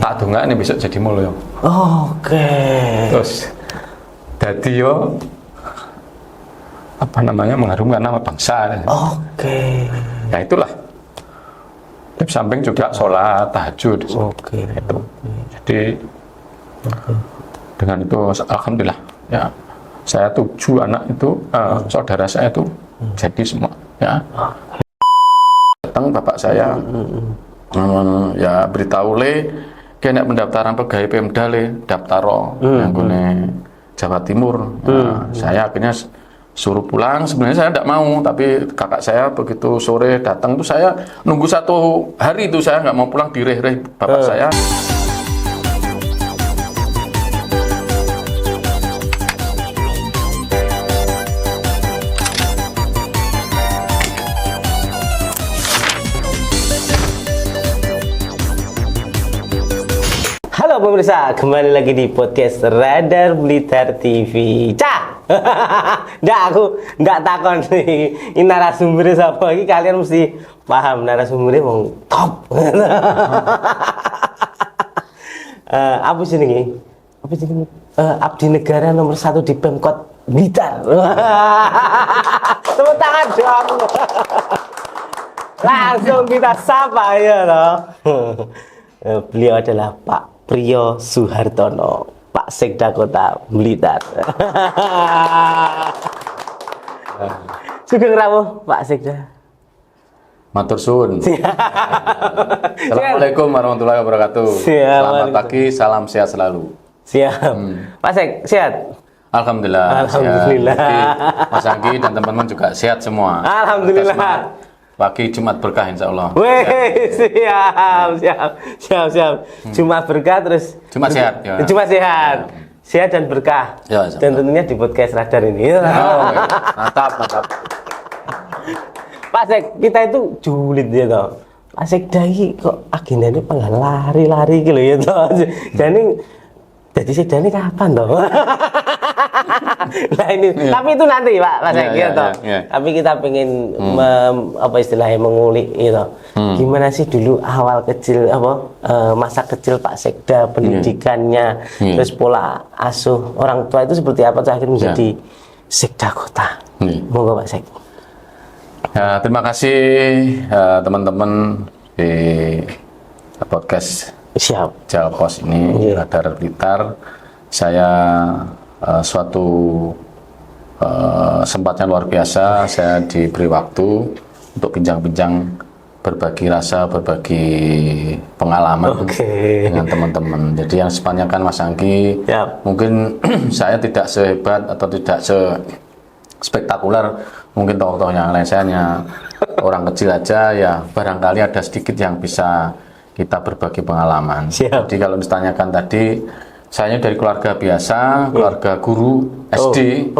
tak dongakne besok jadi mulya. Oke. Terus dadi yo apa namanya mengharumkan nama bangsa. Oke. Ya itulah. Di samping juga sholat tahajud. Oke. Itu. Jadi dengan itu alhamdulillah ya saya 7 anak itu saudara saya itu jadi semua ya. Datang bapak saya ya beritahu kena pendaftaran pegawai Pemda daftaro yang Jawa Timur. Saya akhirnya suruh pulang. Sebenarnya saya tidak mau, tapi kakak saya begitu sore datang tuh saya nunggu 1 hari itu saya nggak mau pulang, direh-reh bapak saya. Halo pemirsa, kembali lagi di podcast Radar Blitar TV. Aku ndak takon nih, ini narasumbernya siapa? Ini kalian mesti paham narasumbernya mau top. Apa sih ini? Apa sih ini? Abdi negara nomor 1 di Pemkot Blitar. Tepuk tangan dong. Langsung kita sapa ya loh. Beliau adalah Pak Priyo Suhartono, Pak Sekda Kota Blitar. Sugeng rawuh Pak Sekda. Matur suwun. Assalamualaikum warahmatullahi wabarakatuh. Selamat pagi, salam sehat selalu. Siap. Pak Sek, sehat? Alhamdulillah. Alhamdulillah. Mas Anggi dan teman-teman juga sehat semua. Alhamdulillah. Pagi Jumat berkah insya Allah. Wih, siap. Jumat berkah terus. Jumat sehat. Ya. Jumat sehat. Ya. Sehat dan berkah. Ya, dan tentunya di podcast Radar ini. Mantap. Pak Sek, kita itu julid ya toh. Pak Sekda iki kok agendanya pengen lari-lari gitu ya toh. Jadi Sekda ini kapan toh? Nah ini, tapi itu nanti Pak Sek gitu. Tapi kita pengen apa istilahnya mengulik itu. Gimana sih dulu awal kecil masa kecil Pak Sekda, pendidikannya, terus pola asuh orang tua itu seperti apa terakhir menjadi Sekda Kota. Monggo Pak Sek. Ya, terima kasih teman-teman di podcast Jalkos ini, Radar Blitar. Saya suatu sempatnya luar biasa, saya diberi waktu untuk bincang-bincang, berbagi rasa, berbagi pengalaman dengan teman-teman. Jadi yang sepanjang kan Mas Anggi, mungkin saya tidak sehebat atau tidak spektakuler mungkin tokoh-tokoh yang lain. Saya hanya orang kecil aja ya, barangkali ada sedikit yang bisa kita berbagi pengalaman. Jadi kalau ditanyakan tadi, saya dari keluarga biasa, keluarga guru SD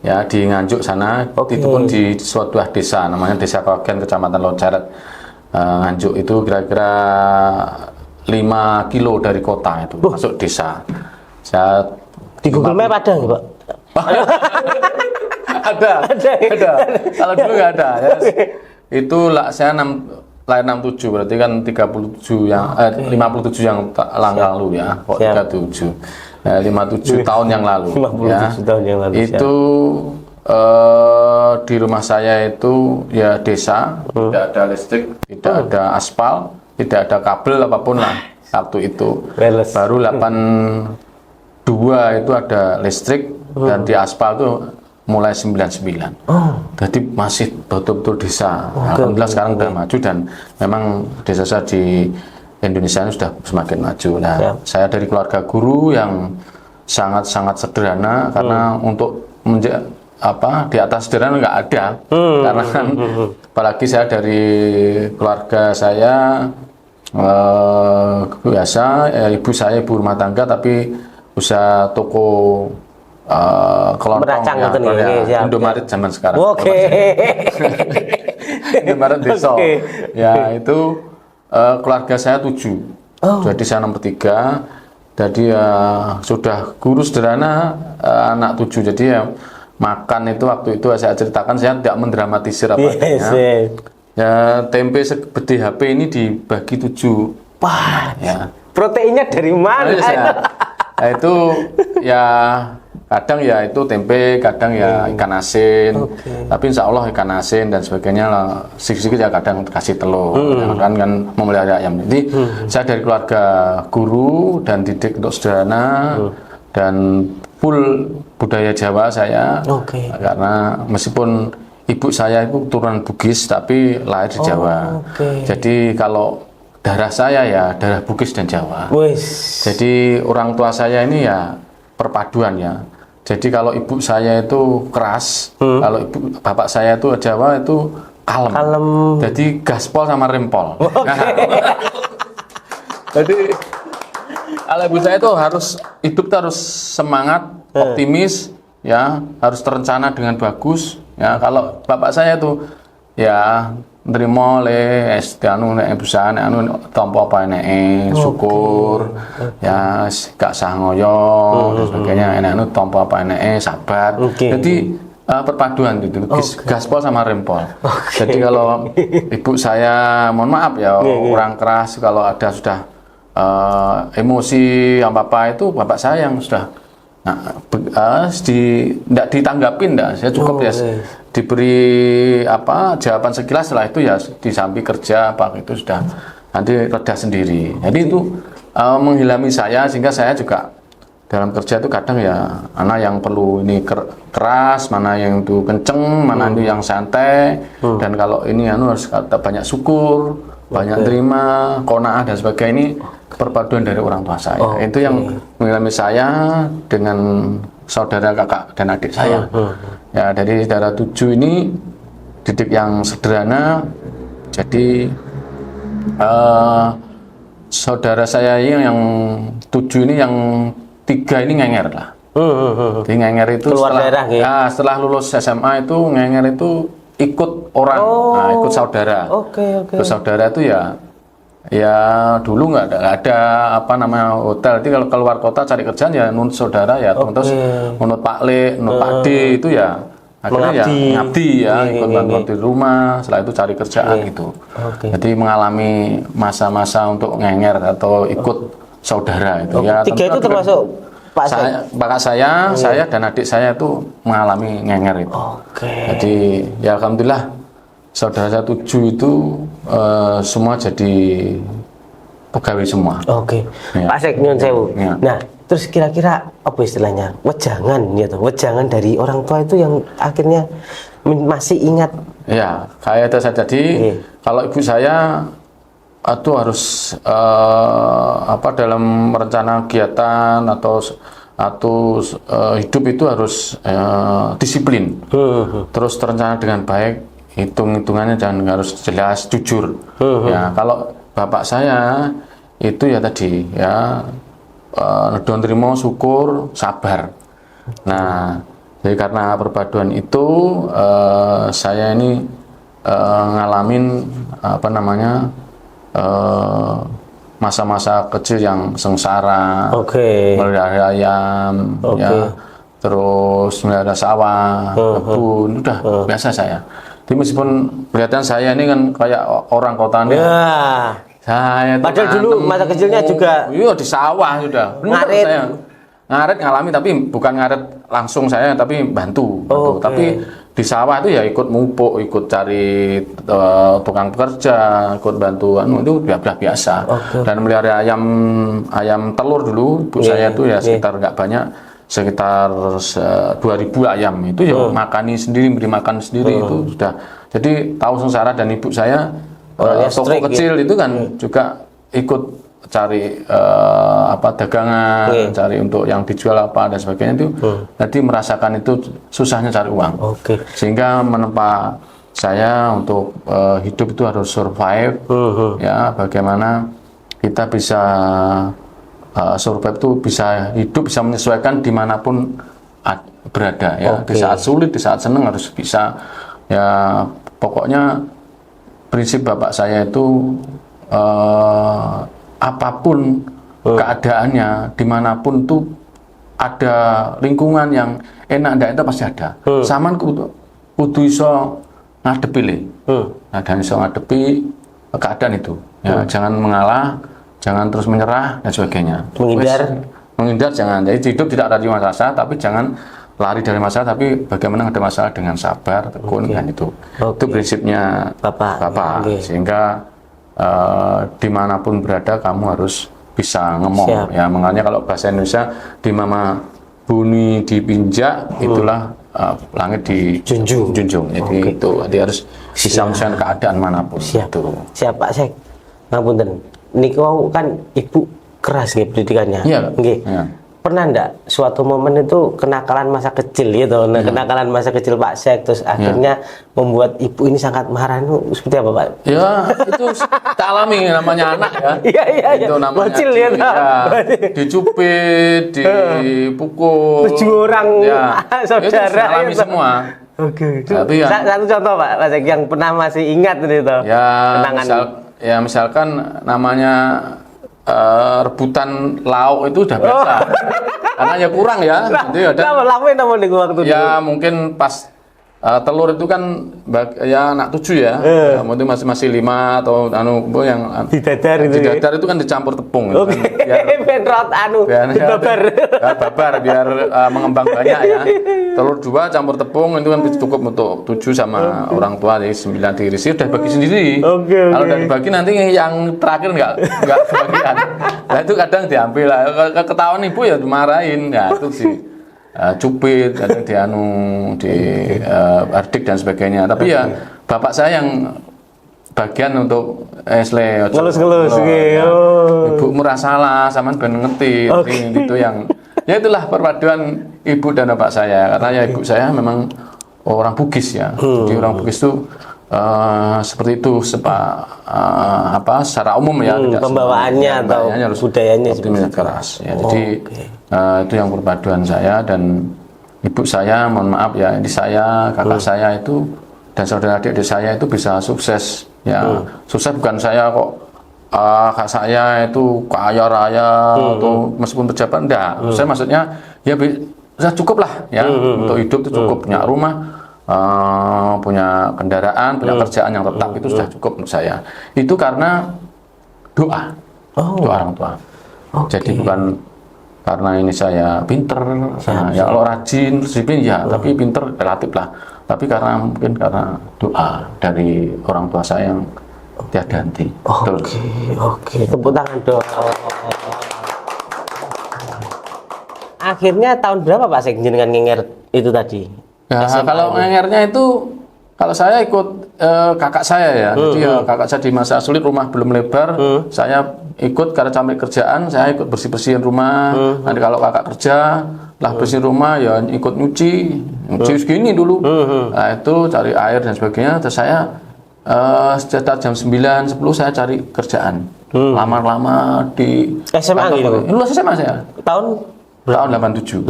ya di Nganjuk sana. Itu pun di suatu desa namanya Desa Krogen, Kecamatan Loncaret. Nganjuk itu kira-kira 5 kilo dari kota itu, masuk desa. Saya di Google Map ada nggak Pak? Ada. Kalau dulu nggak ada. Ya. Itu saya lahir 67, berarti kan 37 yang 57 yang lalu ya. Kok 37? 57 tahun yang lalu. 57 tahun yang lalu. Itu di rumah saya itu ya desa, tidak ada listrik, tidak ada aspal, tidak ada kabel apapun lah waktu itu. Baru 82 itu ada listrik dan di aspal tuh mulai 99. Jadi masih betul-betul desa. Alhamdulillah sekarang udah maju dan memang desa saya di Indonesia ini sudah semakin maju. Nah, saya dari keluarga guru yang sangat-sangat sederhana karena untuk di atas sederhana nggak ada. Karena kan apalagi saya dari keluarga saya biasa, ibu saya ibu rumah tangga tapi usaha toko kelontong ya, Indomaret zaman sekarang. Indomaret desa. Ya itu keluarga saya 7. Jadi saya nomor 3. Jadi sudah guru sederhana, anak 7. Jadi ya makan itu waktu itu saya ceritakan, saya tidak mendramatisir apa adanya. Ya tempe segede HP ini dibagi 7. Wah, ya proteinnya dari mana? Nah, itu ya kadang ya itu tempe, kadang ya ikan asin. Tapi insya Allah ikan asin dan sebagainya lah, sedikit-sedikit ya kadang kasih telur. Kan memelihara ayam. Jadi saya dari keluarga guru dan didik untuk sederhana dan full budaya Jawa saya. Karena meskipun ibu saya itu turunan Bugis tapi lahir di Jawa. Jadi kalau darah saya ya darah Bugis dan Jawa. Jadi orang tua saya ini ya perpaduan ya. Jadi kalau ibu saya itu keras, kalau bapak saya itu Jawa itu kalem. Jadi gaspol sama rempol. Jadi kalau ibu saya itu hidup harus semangat, optimis, ya harus terencana dengan bagus. Ya kalau bapak saya itu ya nerima le anu nek perusahaan anu tampa apa eneke syukur ya gak sah ngoyo dan sebagainya enek anu tampa apa eneke sabar. Jadi perpaduan gitu gaspol sama rempol. Jadi kalau ibu saya mohon maaf ya orang keras, kalau ada sudah emosi apa itu bapak saya yang sudah tidak ditanggapin, saya cukup ya diberi jawaban sekilas, setelah itu ya disambi kerja itu sudah nanti reda sendiri. Jadi itu menghilami saya, sehingga saya juga dalam kerja itu kadang ya mana yang perlu ini keras, mana yang itu kenceng, mana itu yang santai, dan kalau ini harus banyak syukur, banyak terima, qanaah dan sebagainya. Ini perpaduan dari orang tua saya. Itu yang mengalami saya dengan saudara, kakak dan adik saya. Ya, dari saudara 7 ini didik yang sederhana. Jadi saudara saya yang 7 ini yang 3 ini ngenger lah. Jadi ngenger itu setelah lulus SMA itu ngenger itu ikut orang, ikut saudara. Terus saudara itu ya dulu nggak ada hotel. Jadi kalau keluar kota cari kerjaan ya nunut saudara ya, terus nunut Pak Le, nunut Pak D itu ya akhirnya ngabdi ya, ikut bantu di rumah, setelah itu cari kerjaan gitu. Jadi mengalami masa-masa untuk ngenger atau ikut saudara itu. Ya 3 itu termasuk Pak saya dan adik saya itu mengalami ngenger itu. Jadi ya alhamdulillah saudara saya 7 itu semua jadi pegawai semua. Ya. Pak Sek nyun sewu. Ya. Nah, terus kira-kira apa istilahnya? Wejangan dari orang tua itu yang akhirnya masih ingat. Ya, kayak itu saya tadi. Kalau ibu saya itu harus dalam merencana kegiatan atau hidup itu harus disiplin. Terus terencana dengan baik. Hitung-hitungannya jangan harus jelas, jujur. Ya, kalau bapak saya itu ya tadi ya nedon terima, syukur, sabar. Nah, jadi karena perpaduan itu saya ini ngalamin masa-masa kecil yang sengsara, melihara ayam, ya, terus melihara sawah, kebun, udah biasa saya. Jadi meskipun kelihatan saya ini kan kayak orang kota nih. Saya padahal dulu masa kecilnya juga di sawah sudah. Ngarit. Saya ngarit ngalami, tapi bukan ngarit langsung saya, tapi bantu. Tapi di sawah itu ya ikut mupuk, ikut cari tukang pekerja, ikut bantuan, itu biasa. Dan melihara ayam telur dulu, ibu saya itu ya sekitar nggak banyak, sekitar 2.000 ayam itu ya makani sendiri, beri makan sendiri itu sudah. Jadi tahu sengsara, dan ibu saya toko kecil itu kan juga ikut cari dagangan, cari untuk yang dijual apa dan sebagainya itu. Jadi merasakan itu susahnya cari uang. Sehingga menempa saya untuk hidup itu harus survive. Ya, bagaimana kita bisa survive itu bisa hidup, bisa menyesuaikan dimanapun berada ya. Di saat sulit, di saat senang harus bisa ya. Pokoknya prinsip bapak saya itu apapun keadaannya, dimanapun tuh ada lingkungan yang enak ndak itu pasti ada. Saman kudu iso ngadepi le. Dan iso ngadepi keadaan itu. Ya, jangan mengalah, jangan terus menyerah dan sebagainya. Menghindar jangan. Jadi hidup tidak ada masalah, tapi jangan lari dari masalah, tapi bagaimana ada masalah dengan sabar, tekun, dan itu prinsipnya Bapak. Sehingga dimanapun berada kamu harus bisa ngomong. Ya, makanya kalau bahasa Indonesia di mama bumi dipinjak, itulah langit dijunjung. Jadi itu jadi harus bisa menyesuaikan keadaan manapun. Siap Pak Sek. Ngapunten. Niku kan ibu keras nggih pendidikannya. Nggih. Pernah enggak suatu momen itu kenakalan masa kecil gitu, kenakalan masa kecil Pak Sek terus akhirnya membuat ibu ini sangat marah, itu seperti apa Pak? Ya itu tak alami namanya anak ya. Iya. Itu namanya bocil ya. Dicubit, dipukul. 7 orang saudara itu alami semua. Oke. Tapi satu contoh Pak Sek yang pernah masih ingat itu. Ya misalkan namanya rebutan lauk itu udah biasa. Karena ya kurang ya. Jadi ada ya mungkin pas telur itu kan ya anak 7 ya. Mungkin masih 5 atau yang didadar itu kan dicampur tepung. Oke. Benrot babar biar mengembang banyak ya. Telur 2 campur tepung itu kan cukup untuk 7 sama orang tua, jadi 9 diirisi udah bagi sendiri. Kalau udah dibagi nanti yang terakhir enggak kebagian. Nah itu kadang diambil lah. Ketahuan ibu ya dimarahin. Ya itu sih cupit, kadang ardik dan sebagainya. Tapi ya bapak saya yang bagian untuk ngelus-ngelus ibu merasa salah, sama ben ngerti gitu yang ya itulah perpaduan ibu dan bapak saya. Karena ya ibu saya memang orang Bugis ya. Jadi orang Bugis itu seperti itu secara umum ya, pembawaannya atau budayanya seperti keras ya. Jadi itu yang perpaduan saya dan ibu saya, mohon maaf ya, ini saya, kakak saya itu dan saudara adik saya itu bisa sukses ya. Sukses bukan saya kok kakak saya itu kaya raya atau meskipun pejabat, enggak. Saya maksudnya ya bisa cukup lah ya untuk hidup itu cukup, punya rumah, punya kendaraan, punya kerjaan yang tetap, itu sudah cukup menurut saya. Itu karena doa orang tua. Jadi bukan karena ini saya pinter, ya kalau rajin, disiplin ya, tapi pinter relatif lah. Tapi mungkin karena doa dari orang tua saya yang tiada henti. Oke, tepuk tangan dong. Akhirnya tahun berapa Pak Sek jenengan ngenger itu tadi? Ya, kalau ngengernya itu, kalau saya ikut kakak saya ya. Jadi ya kakak saya di masa sulit, rumah belum lebar, saya ikut karena cari kerjaan, saya ikut bersih-bersihin rumah. Nanti kalau kakak kerja, lah bersihin rumah ya ikut nyuci segini dulu. Nah itu cari air dan sebagainya. Terus saya sekitar jam 9, 10 saya cari kerjaan. Lamar-lamar di SMA gitu? Lulus SMA saya. Tahun 87.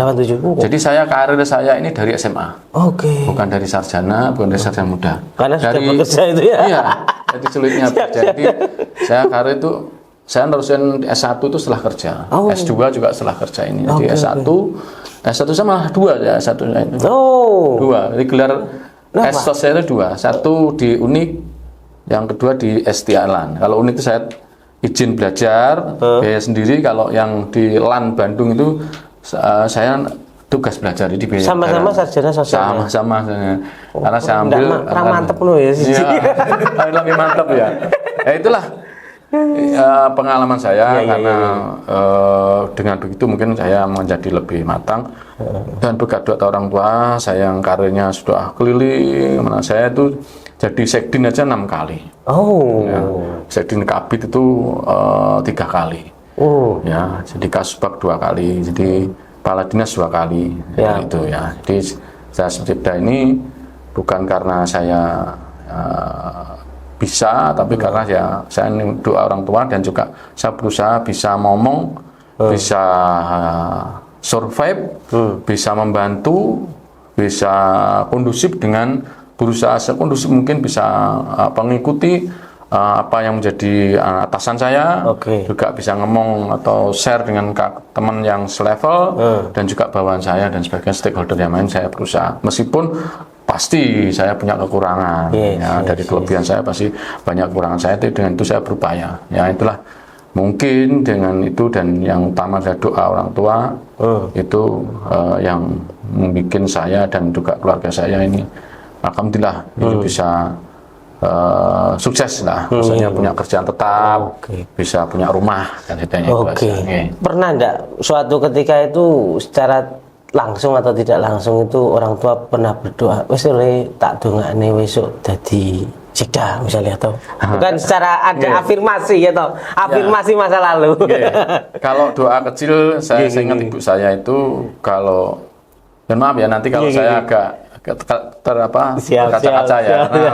Jadi karir saya ini dari SMA. Bukan dari sarjana, bukan dari sarjana muda. Karena dari, sudah bekerja itu ya. Iya. Jadi sulitnya jadi saya karir itu saya nerusin S1 itu setelah kerja. S2 juga setelah kerja ini. Jadi S1 sama 2 ya, S1 itu. 2. Jadi gelar S1 saya itu 2. Satu di Unik, yang kedua di ST Alan. Kalau Unik itu saya izin belajar, biaya sendiri. Kalau yang di LAN Bandung itu saya tugas belajar di biaya. Sama-sama sarjana sosial. Sama-sama. Karena saya ambil mantep loh ya. Lebih mantap ya. Ya itulah pengalaman saya karena dengan begitu mungkin saya menjadi lebih matang dan berkat doa orang tua saya yang karirnya sudah keliling. Saya itu jadi sekdin aja 6 kali. Ya, sekdin Kabid itu 3 kali. Ya, jadi Kasubag 2 kali, jadi Kepala Dinas 2 kali. Ya. Itu ya. Jadi saya seperti ini bukan karena saya bisa, tapi karena ya saya ini doa orang tua dan juga saya berusaha bisa ngomong, bisa survive, bisa membantu, bisa kondusif dengan berusaha sekondusif mungkin, bisa mengikuti apa yang menjadi atasan saya, juga bisa ngomong atau share dengan teman yang selevel dan juga bawahan saya dan sebagai stakeholder yang lain. Saya berusaha meskipun pasti saya punya kekurangan, dari kelebihan saya pasti banyak kekurangan saya, tapi dengan itu saya berupaya. Ya itulah mungkin dengan itu dan yang utama adalah doa orang tua itu yang membuat saya dan juga keluarga saya ini alhamdulillah ini bisa sukses lah, maksudnya punya kerjaan tetap, bisa punya rumah dan sebagainya. Pernah enggak suatu ketika itu secara langsung atau tidak langsung itu orang tua pernah berdoa, wes tak dongakne besok jadi Sekda misalnya, atau bukan secara ada afirmasi atau afirmasi masa lalu? Kalau doa kecil saya ingat ibu saya itu kalau, dan maaf ya nanti kalau saya agak terkaca-kaca ya, karena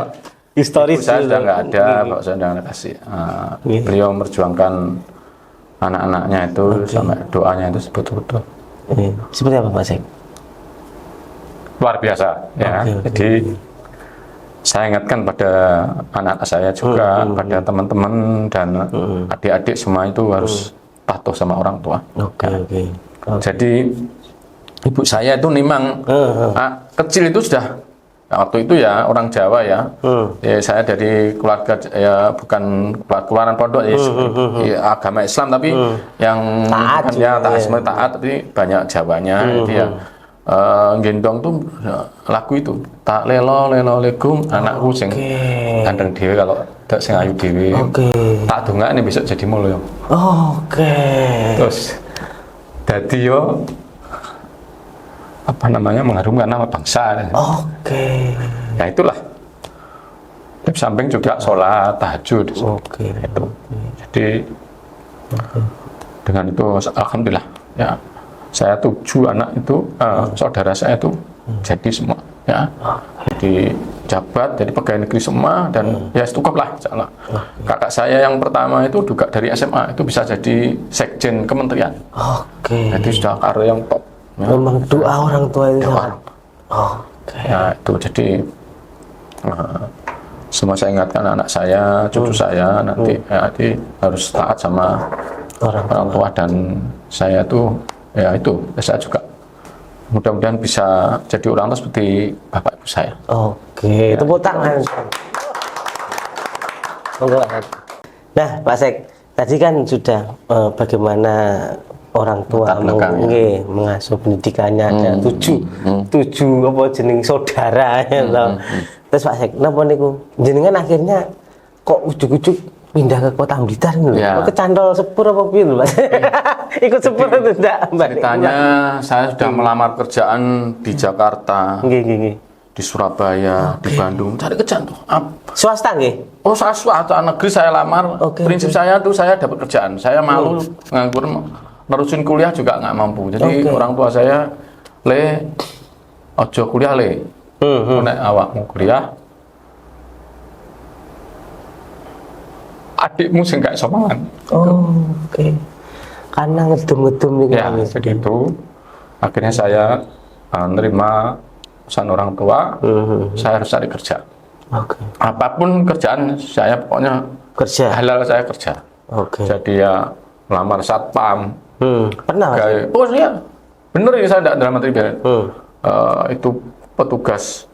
historis ibu saya sudah nggak ada, kalau saya sudah nggak kasih. Beliau memperjuangkan anak-anaknya itu sampai doanya itu betul-betul. Seperti apa Pak Sek? Luar biasa ya. Jadi saya ingatkan pada anak saya juga, pada teman-teman dan adik-adik semua itu harus patuh sama orang tua. Jadi ibu saya itu memang kecil itu sudah waktu itu ya orang Jawa ya. Saya dari keluarga ya bukan keluaran pondok ya, agama Islam tapi yang taat ya taat tapi banyak Jawanya itu ya. Gendong tuh lagu itu tak lelo legum anakku sing kandeng dhewe kalau dak sing ayu dhewe tak dongakne besok jadi mulya. Terus dadi yo apa namanya mengharumkan nama bangsa. Ya itulah. Di samping juga sholat tahajud. Itu. Jadi dengan itu alhamdulillah ya. Saya 7 anak itu, saudara saya itu jadi semua, ya, jadi jabat, jadi pegawai negeri semua dan ya cukup lah. Kakak saya yang pertama itu juga dari SMA itu bisa jadi sekjen kementerian. Jadi sudah karir yang top. Ya. Memang doa orang tua itu. Ya itu jadi semua saya ingatkan anak saya, cucu saya nanti harus taat sama orang tua dan saya tuh. Ya itu, saya juga mudah-mudahan bisa jadi orang tua seperti bapak ibu saya. Ya, tepuk tangan. Nah, Pak Sek, tadi kan sudah bagaimana orang tua mengasuh pendidikannya ada 7 apa jeneng saudara ya. Terus Pak Sek, napa niku jenengan akhirnya kok ujuk-ujuk pindah ke Kota Blitar gitu. Kecantol sepur apa piye lho, Mas? Ikut sepur itu enggak, Mbak? Ceritanya saya sudah melamar kerjaan di Jakarta. Di Surabaya, di Bandung, cari kerjaan tuh. Swasta nggih? Oh, saya swasta, negeri saya lamar. Prinsip saya tuh saya dapat kerjaan. Saya malu nganggur nerusin kuliah juga nggak mampu. Jadi orang tua saya, ojo kuliah nek awakmu kuliah adikmu sing gak somangan. Karena ngedum-ngedum nih. Ya, begitu. Akhirnya saya menerima pesan orang tua, saya harus cari kerja. Apapun kerjaan saya pokoknya kerja halal saya kerja. Jadi ya melamar satpam. Pernah? Oh iya, bener ya saya tidak dalam materi biar. Itu petugas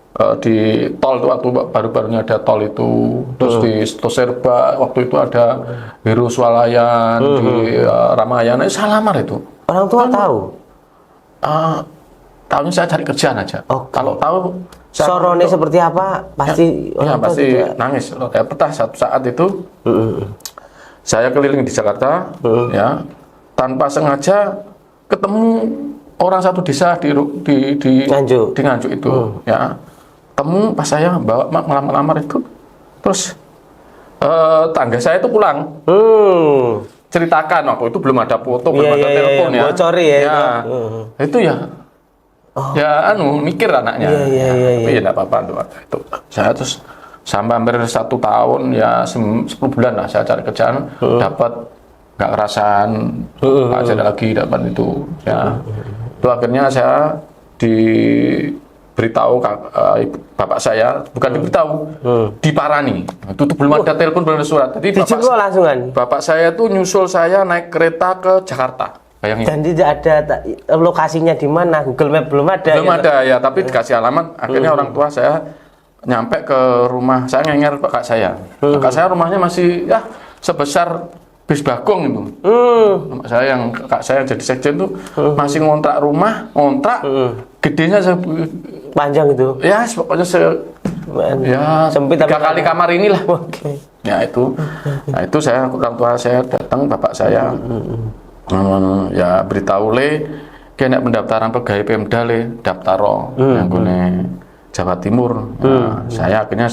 di tol itu waktu baru-barunya ada tol itu, terus di Toserba waktu itu ada Heru Swalayan, di Ramayana, saya lamar itu. Orang tua tahu? Tahunya saya cari kerjaan aja. Kalau tahu sorone seperti apa pasti pasti nangis. Pernah satu saat itu saya keliling di Jakarta, ya tanpa sengaja ketemu orang satu desa di Nganjuk itu, ya. Temu pas saya bawa melamar itu, terus tangga saya itu pulang, ceritakan waktu itu belum ada foto, belum ada telepon ya, bocori ya, itu ya, mikir anaknya, tapi ya tidak apa-apa itu. Saya terus sampai hampir 1 tahun ya 10 bulan lah saya cari kerjaan, dapat nggak kerasan, nggak ada lagi dapat itu, ya. Itu akhirnya saya diberitahu bapak saya, bukan diberitahu, diparani. Itu tuh belum ada telepon, belum ada surat. Jadi bapak saya tuh nyusul saya naik kereta ke Jakarta. Bayangin. Dan tidak ada lokasinya di mana, Google Map belum ada. Belum ada ya, tapi dikasih alamat. Akhirnya orang tua saya nyampe ke rumah saya, ngenger kakak saya. Kakak saya rumahnya masih ya sebesar bis Bagong itu. Saya yang kakak saya jadi sekjen tuh masih ngontrak rumah, gedenya panjang itu. Ya, pokoknya ya sempit 3 kali kamar inilah. Oke. Ya itu. Nah, itu saya orang tua saya datang, bapak saya ya beritahu kena pendaftaran pegawai Pemda daftaro yang Jawa Timur. Nah, saya akhirnya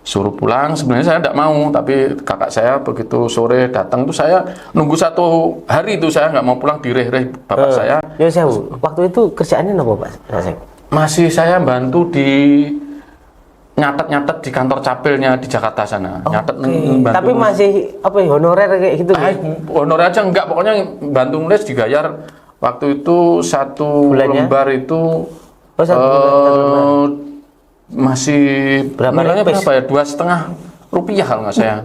suruh pulang. Sebenarnya saya tidak mau, tapi kakak saya begitu sore datang tuh saya nunggu 1 hari itu saya nggak mau pulang, direh-reh bapak saya. Ya saya, waktu itu kerjaannya apa Pak? Masih saya bantu di nyatet di kantor capilnya di Jakarta sana. Nyatet bantu. Tapi masih apa ya, honorer kayak gitu? Honorer aja enggak, pokoknya bantu nulis dibayar. Waktu itu 1 lembar itu masih nilainya berapa ya? 2,5 rupiah kalau nggak saya.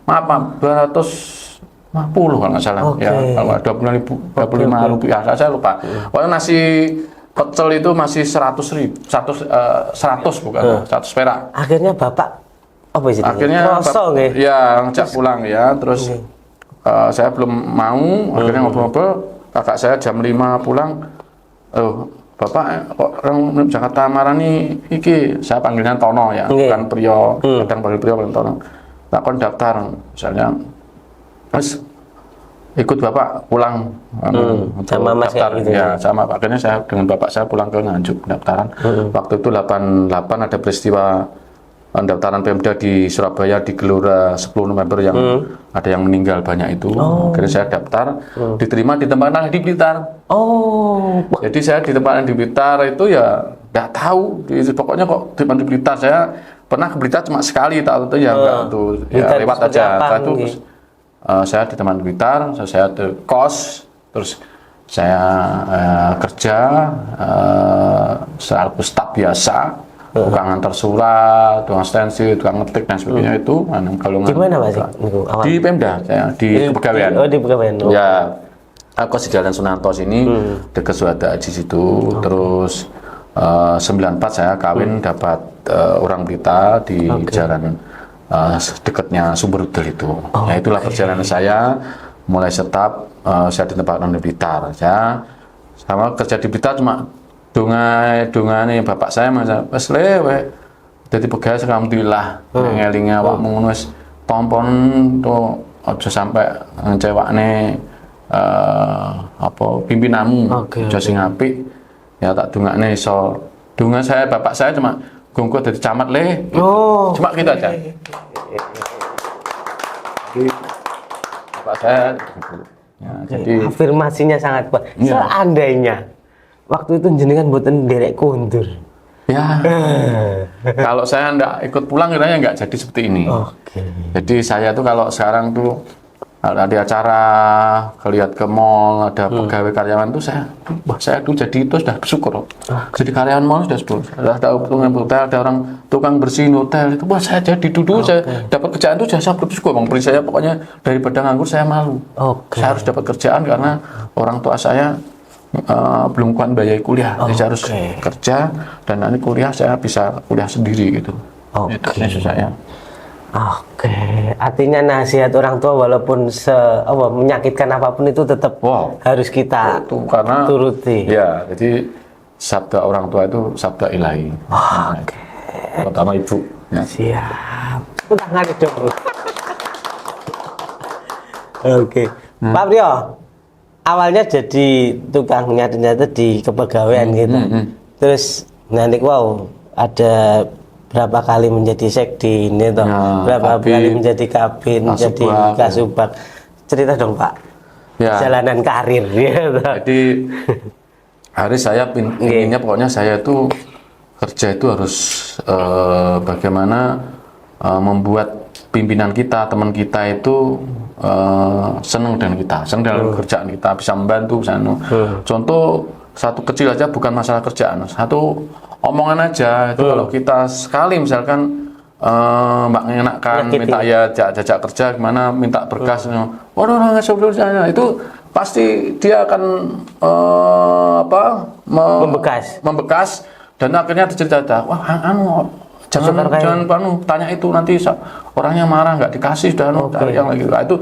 Maaf 250 kalau nggak salah. Ya, kalau 25 rupiah saya lupa. Pokoknya nasi pecel itu masih 100 bukan 100 perak. Akhirnya bapak apa sih? Akhirnya ya ngajak pulang ya. Terus saya belum mau. Akhirnya ngobrol-ngobrol. Kakak saya jam 5 pulang. Bapak kok orang Jakarta marani iki, saya panggilnya Tono ya, bukan Priyo, kadang panggil Priyo, bukan Tono. Tak kon daftar, misalnya, terus ikut bapak pulang sama mas daftar, gitu ya sama. Akhirnya saya dengan bapak saya pulang ke Nganjuk pendaftaran. Waktu itu 88 ada peristiwa pendaftaran Pemda di Surabaya di Gelora 10 November yang ada yang meninggal banyak itu. Akhirnya saya daftar, diterima di tempat di Blitar. Jadi saya di tempat di Blitar itu ya nggak tahu, pokoknya kok di Blitar. Saya pernah ke Blitar cuma sekali, tahu itu ya enggak tuh ya lewat aja. Terus saya di tempat Blitar, saya ke kos, terus saya kerja selaku staf biasa. Tukang antar surat, tukang stensil, tukang ngetik dan sebagainya itu. Kalau di mana Mas? Di Pemda, saya di Pegawaian. Di Pegawaian. Ya, aku di Jalan Sunarto sini, dekat Suada Aji situ. Terus 94 saya kawin dapat orang Blitar di jalan dekatnya Sumberudel itu. Ya itulah perjalanan saya mulai setap saya ditempatkan di Blitar. Ya, sama kerja di Blitar cuma dongane bapak saya masa wis lewe dadi pegawai alhamdulillah ngelinge awakmu ngono wis tompon to aja sampe ngecewakne apa pimpinanmu aja sing apik ya tak dongakne iso donga saya bapak saya cuma gongko dadi camat cuma gitu aja. Bapak saya ya, jadi afirmasinya sangat kuat. Seandainya waktu itu jenengan mboten nderek kondur. Ya. Kalau saya enggak ikut pulang kiranya enggak jadi seperti ini. Jadi saya tuh kalau sekarang tuh ada acara lihat ke mall ada pegawai karyawan tuh saya tuh jadi itu sudah bersyukur. Jadi karyawan mall sudah bersyukur. Ada tukang hotel, ada orang tukang bersihin hotel itu saya jadi dulu saya dapat kerjaan tuh saya bersyukur. Bang beri saya pokoknya daripada nganggur saya malu. Saya harus dapat kerjaan karena orang tua saya belum kuat bayar kuliah, jadi saya harus kerja dan nanti kuliah saya bisa kuliah sendiri gitu. Itu saya. Artinya nasihat orang tua walaupun menyakitkan apapun itu tetap harus kita turuti. Ya, jadi sabda orang tua itu sabda ilahi. Pertama ibu. Ya. Siap. Tangan dong. Pak Priyo. Awalnya jadi tukang nyatet di kepegawaian gitu. Terus nanti ada berapa kali menjadi sekdin itu, berapa kali menjadi kabin, menjadi kasubag. Cerita dong Pak. Jalanan karir gitu. Jadi hari saya inginnya pokoknya saya itu kerja itu harus bagaimana membuat pimpinan kita, teman kita itu senang dengan kita, senang dalam kerjaan kita, bisa membantu, bisa contoh satu kecil aja bukan masalah kerjaan, satu omongan aja itu kalau kita sekali misalkan mbak mengenakan minta ya jajak kerja gimana minta berkas, waduh nggak itu pasti dia akan membekas dan akhirnya tercerita wah jangan tanya itu nanti orangnya marah nggak dikasih sudah cari yang lagi. Nah, itu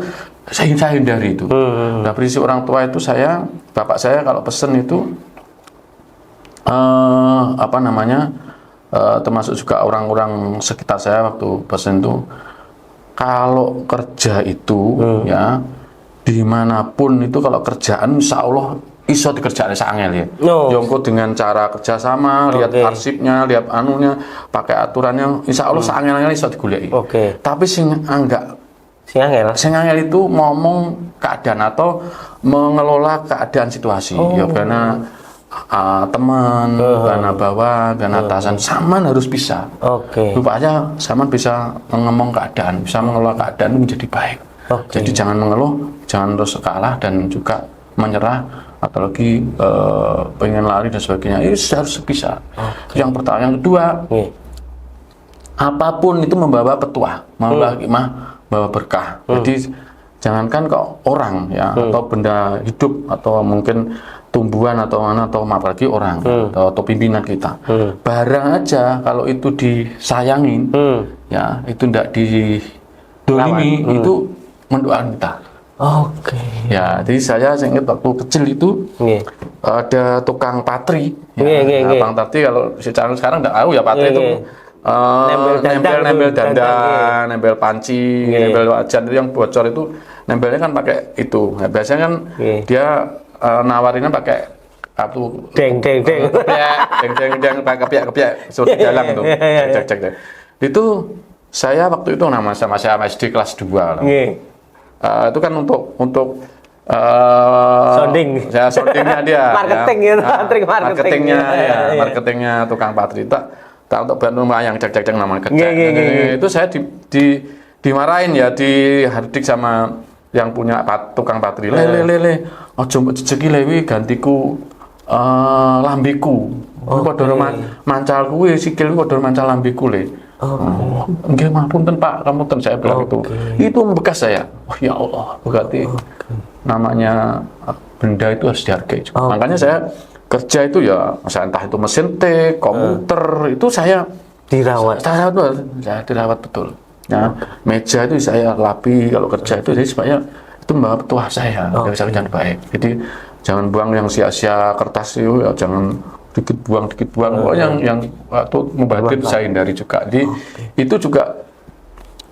saya hindari itu. Nah, prinsip orang tua itu bapak saya kalau pesen itu termasuk juga orang-orang sekitar saya waktu pesen itu, kalau kerja itu ya dimanapun itu kalau kerjaan insya Allah iso dikerjakan sangel ya. Jongko dengan cara kerjasama, lihat arsipnya, lihat anunya, pakai aturannya, insya Allah sangel iso digulai. Tapi sing angel itu ngomong keadaan atau mengelola keadaan situasi. Ya karena teman, karena bawahan, karena atasan, saman harus bisa. Rupanya saman bisa ngomong keadaan, bisa mengelola keadaan itu menjadi baik. Jadi jangan mengeluh, jangan terus kalah dan juga menyerah atau lagi pengen lari dan sebagainya. Itu harus bisa. Yang pertama, yang kedua, apapun itu membawa petuah, membawa hikmah, membawa berkah. Jadi jangankan kok orang ya atau benda hidup atau mungkin tumbuhan atau mana atau apalagi orang atau pimpinan kita. Barang aja kalau itu disayangin ya itu tidak didolimi itu mendoakan kita. Ya, jadi saya ingat waktu kecil itu ada tukang patri. Tukang patri kalau sekarang nggak tahu ya patri itu nempel dandan, nempel panci, nempel wajan itu yang bocor itu nempelnya kan pakai itu. Nah, biasanya kan dia nawarinnya pakai kartu deng pakai kepiak seperti jalan tuh. Cek. Itu saya waktu itu saya SD kelas 2 lah. Itu kan untuk soundingnya dia marketing ya. Marketingnya tukang patri tak untuk bantu yang cek nama kerja. Itu saya dimarahin ya, dihardik sama yang punya tukang patri. Le ojo mbok jejeki lewi gantiku lambiku. Padha mancal kuwi sikil padha mancal lambiku le. Nggih mapunten Pak, kapunten saya bilang itu. Itu membekas saya. Oh ya Allah, berarti namanya benda itu harus dihargai. Makanya saya kerja itu ya, entah itu mesin T, komputer, itu saya dirawat. Saya dirawat betul. Ya, meja itu saya lapi kalau kerja itu, jadi supaya itu membawa petuah saya, bisa yang baik. Jadi jangan buang yang sia-sia kertas itu, ya jangan dikit buang. Pokoknya yang waktu membahas itu saya hindari juga. Jadi itu juga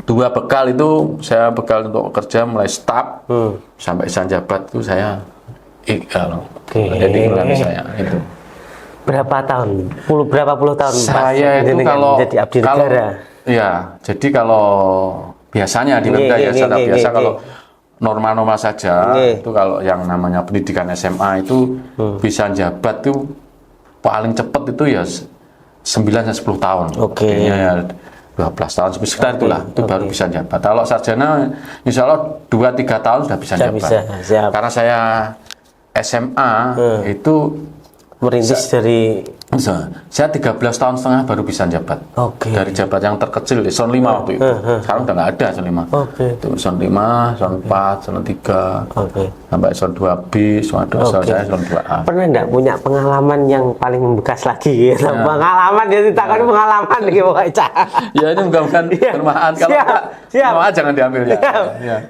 dua bekal itu, saya bekal untuk kerja mulai staf sampai sanjabat itu saya jadi iklan saya itu. Berapa tahun? Berapa puluh tahun saya itu kalau jadi abdi negara? Ya, jadi kalau biasanya di Pemda ya biasa kalau normal saja itu kalau yang namanya pendidikan SMA itu bisa jabat itu paling cepat itu ya 9-10 tahun. Ya 12 tahun sekitar itulah itu baru bisa jabat. Kalau sarjana insya Allah 2-3 tahun sudah bisa jabat. Karena saya SMA itu merintis dari saya 13 tahun setengah baru bisa jabat. Dari jabat yang terkecil eselon 5 waktu itu. Sekarang udah nggak ada eselon 5. Itu eselon 5, eselon 4, eselon 3. Sampai eselon 2B, saya eselon 2A. Pernah enggak punya pengalaman yang paling membekas lagi gitu? Pengalaman dia ditakoni pengalaman gitu Pak. Ya ini bukan bermanfaat kalau enggak jangan diambil ya.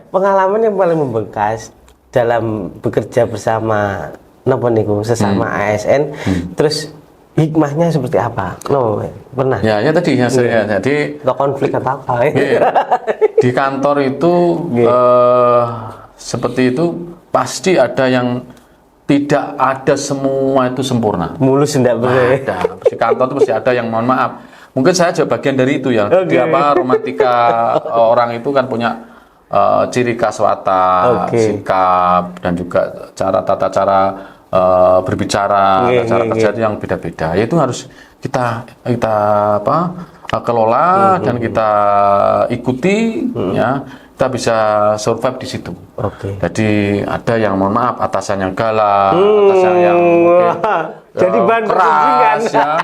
Pengalaman yang paling membekas dalam bekerja bersama sesama ASN, terus hikmahnya seperti apa? Pernah? Ya tadi ya jadi konflik atau apa? Di kantor itu seperti itu pasti ada yang tidak ada semua itu sempurna. Mulus enggak boleh. Ada. Di kantor itu pasti ada yang mohon maaf. Mungkin saya juga bagian dari itu ya. Di romantika orang itu kan punya ciri khas watak, sikap dan juga tata cara berbicara, cara kerja itu yang beda-beda. Itu harus kita kelola dan kita ikuti ya. Kita bisa survive di situ. Jadi ada yang mohon maaf atasan yang galak, atasan yang jadi keras ya,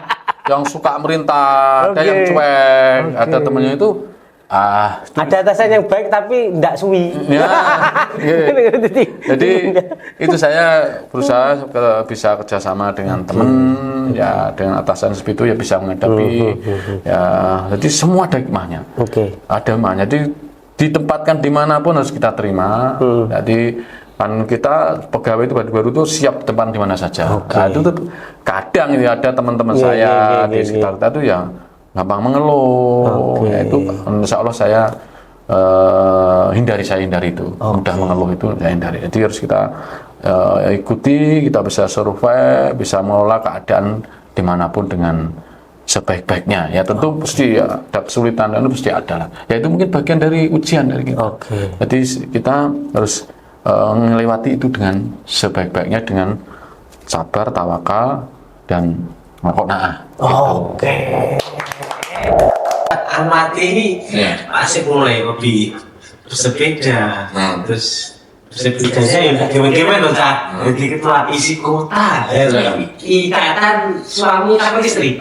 yang suka merintah, ada yang cuek, ada temennya itu Ada atasan yang baik tapi tidak suwi. Ya, jadi itu saya berusaha bisa kerjasama dengan teman, ya dengan atasan seperti itu ya bisa menghadapi. Ya, jadi semua ada hikmahnya. Ada hikmahnya. Jadi ditempatkan dimanapun harus kita terima. Jadi kan kita pegawai itu baru itu siap tempat di mana saja. Nah, itu tuh kadang ya ada teman-teman saya di sekitar kita tuh ya gampang mengeluh. Ya, itu insya Allah saya hindari itu. Mudah mengeluh itu saya hindari. Jadi harus kita ikuti, kita bisa survei, bisa mengelola keadaan dimanapun dengan sebaik-baiknya. Ya tentu pasti ya, ada kesulitan itu pasti ada lah. Ya itu mungkin bagian dari ujian dari kita. Jadi kita harus melewati itu dengan sebaik-baiknya dengan sabar, tawakal dan qanaah. Amati masih mulai hobi bersepeda, terus bersepedanya ya gimana Cak? Jadi ketua isi kota, ikatan suami sama istri.